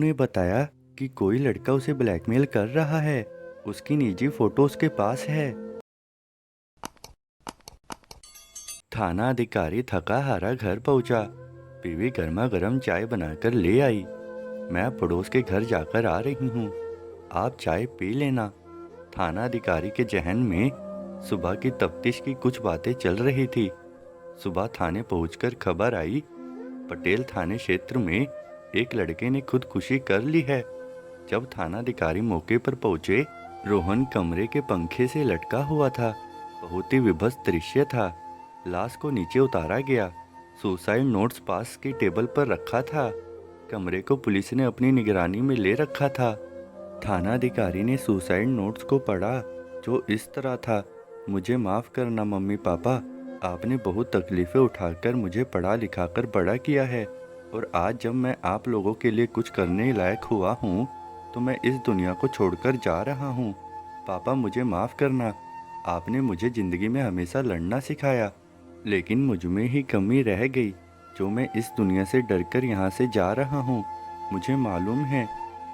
ने बताया कि कोई लड़का उसे ब्लैकमेल कर रहा है। उसकी निजी फोटो उसके पास है। थाना अधिकारी थका हारा घर पहुंचा। बीवी गर्मा गर्म चाय बनाकर ले आई। मैं पड़ोस के घर जाकर आ रही हूँ, आप चाय पी लेना। थाना अधिकारी के जहन में सुबह की तफ्तीश की कुछ बातें चल रही थी। सुबह थाने पहुंचकर खबर आई, पटेल थाने क्षेत्र में एक लड़के ने खुदकुशी कर ली है। जब थानाधिकारी मौके पर पहुंचे, रोहन कमरे के पंखे से लटका हुआ था। बहुत ही विभत्स दृश्य था। लाश को नीचे उतारा गया। सुसाइड नोट्स पास की टेबल पर रखा था। कमरे को पुलिस ने अपनी निगरानी में ले रखा था। थानाधिकारी ने सुसाइड नोट्स को पढ़ा, जो इस तरह था। मुझे माफ़ करना मम्मी पापा, आपने बहुत तकलीफ़ें उठाकर मुझे पढ़ा लिखाकर बड़ा किया है, और आज जब मैं आप लोगों के लिए कुछ करने लायक हुआ हूँ तो मैं इस दुनिया को छोड़कर जा रहा हूँ। पापा मुझे माफ़ करना, आपने मुझे ज़िंदगी में हमेशा लड़ना सिखाया, लेकिन मुझ में ही कमी रह गई जो मैं इस दुनिया से डरकर यहाँ से जा रहा हूँ। मुझे मालूम है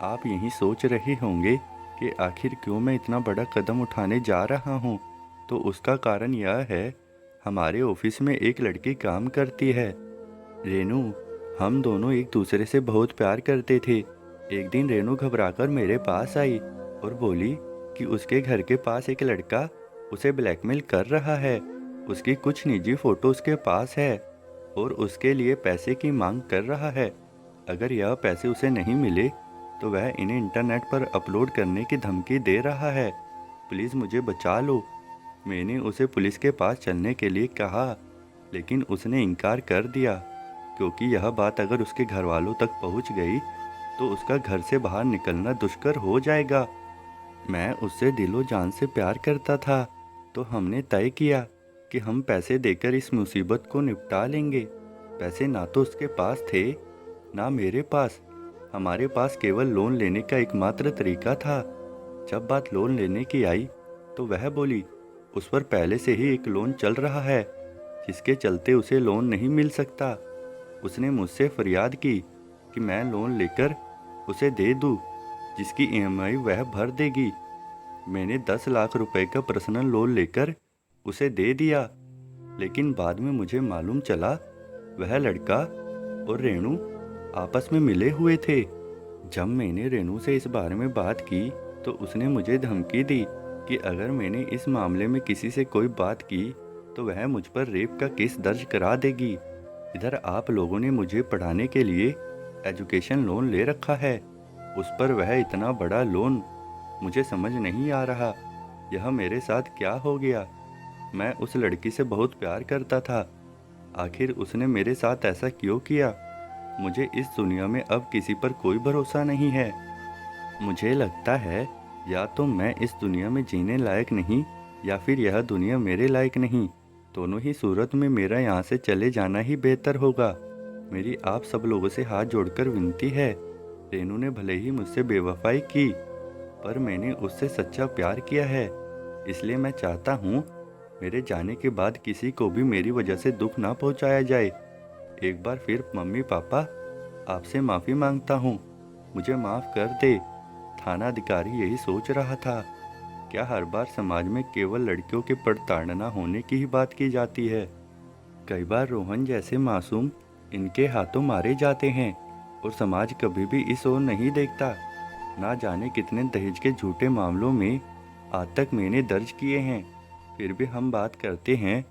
आप यही सोच रहे होंगे कि आखिर क्यों मैं इतना बड़ा कदम उठाने जा रहा हूँ। तो उसका कारण यह है, हमारे ऑफिस में एक लड़की काम करती है, रेनू। हम दोनों एक दूसरे से बहुत प्यार करते थे। एक दिन रेनू घबराकर मेरे पास आई और बोली कि उसके घर के पास एक लड़का उसे ब्लैकमेल कर रहा है। उसकी कुछ निजी फोटो उसके पास है और उसके लिए पैसे की मांग कर रहा है। अगर यह पैसे उसे नहीं मिले तो वह इन्हें इंटरनेट पर अपलोड करने की धमकी दे रहा है। प्लीज़ मुझे बचा लो। मैंने उसे पुलिस के पास चलने के लिए कहा, लेकिन उसने इनकार कर दिया, क्योंकि यह बात अगर उसके घर वालों तक पहुंच गई तो उसका घर से बाहर निकलना दुष्कर हो जाएगा। मैं उससे दिलो जान से प्यार करता था, तो हमने तय किया कि हम पैसे देकर इस मुसीबत को निपटा लेंगे। पैसे ना तो उसके पास थे ना मेरे पास। हमारे पास केवल लोन लेने का एकमात्र तरीका था। जब बात लोन लेने की आई तो वह बोली उस पर पहले से ही एक लोन चल रहा है, जिसके चलते उसे लोन नहीं मिल सकता। उसने मुझसे फरियाद की कि मैं लोन लेकर उसे दे दूं, जिसकी ईएमआई वह भर देगी। मैंने 10 लाख रुपए का पर्सनल लोन लेकर उसे दे दिया, लेकिन बाद में मुझे मालूम चला वह लड़का और रेनू आपस में मिले हुए थे। जब मैंने रेनू से इस बारे में बात की तो उसने मुझे धमकी दी कि अगर मैंने इस मामले में किसी से कोई बात की तो वह मुझ पर रेप का केस दर्ज करा देगी। इधर आप लोगों ने मुझे पढ़ाने के लिए एजुकेशन लोन ले रखा है, उस पर वह इतना बड़ा लोन। मुझे समझ नहीं आ रहा यह मेरे साथ क्या हो गया। मैं उस लड़की से बहुत प्यार करता था, आखिर उसने मेरे साथ ऐसा क्यों किया। मुझे इस दुनिया में अब किसी पर कोई भरोसा नहीं है। मुझे लगता है या तो मैं इस दुनिया में जीने लायक नहीं, या फिर यह दुनिया मेरे लायक नहीं। दोनों ही सूरत में मेरा यहाँ से चले जाना ही बेहतर होगा। मेरी आप सब लोगों से हाथ जोड़कर विनती है। रेनू ने भले ही मुझसे बेवफाई की, पर मैंने उससे सच्चा प्यार किया है। इसलिए मैं चाहता हूँ मेरे जाने के बाद किसी को भी मेरी वजह से दुख ना पहुँचाया जाए। एक बार फिर मम्मी पापा, आपसे माफ़ी मांगता हूँ, मुझे माफ़ कर दे। थाना अधिकारी यही सोच रहा था, क्या हर बार समाज में केवल लड़कियों के प्रताड़ना होने की ही बात की जाती है। कई बार रोहन जैसे मासूम इनके हाथों मारे जाते हैं और समाज कभी भी इस ओर नहीं देखता। ना जाने कितने दहेज के झूठे मामलों में आज तक मैंने दर्ज किए हैं, फिर भी हम बात करते हैं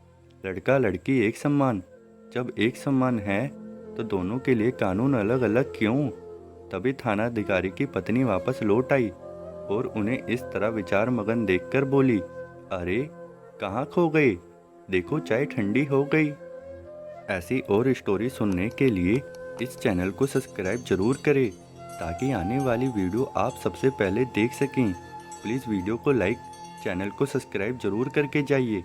लड़का लड़की एक समान। जब एक समान है तो दोनों के लिए कानून अलग अलग क्यों। तभी थाना अधिकारी की पत्नी वापस लौट आई और उन्हें इस तरह विचार मगन देखकर बोली, अरे कहाँ खो गए, देखो चाय ठंडी हो गई। ऐसी और स्टोरी सुनने के लिए इस चैनल को सब्सक्राइब जरूर करें, ताकि आने वाली वीडियो आप सबसे पहले देख सकें। प्लीज़ वीडियो को लाइक, चैनल को सब्सक्राइब जरूर करके जाइए।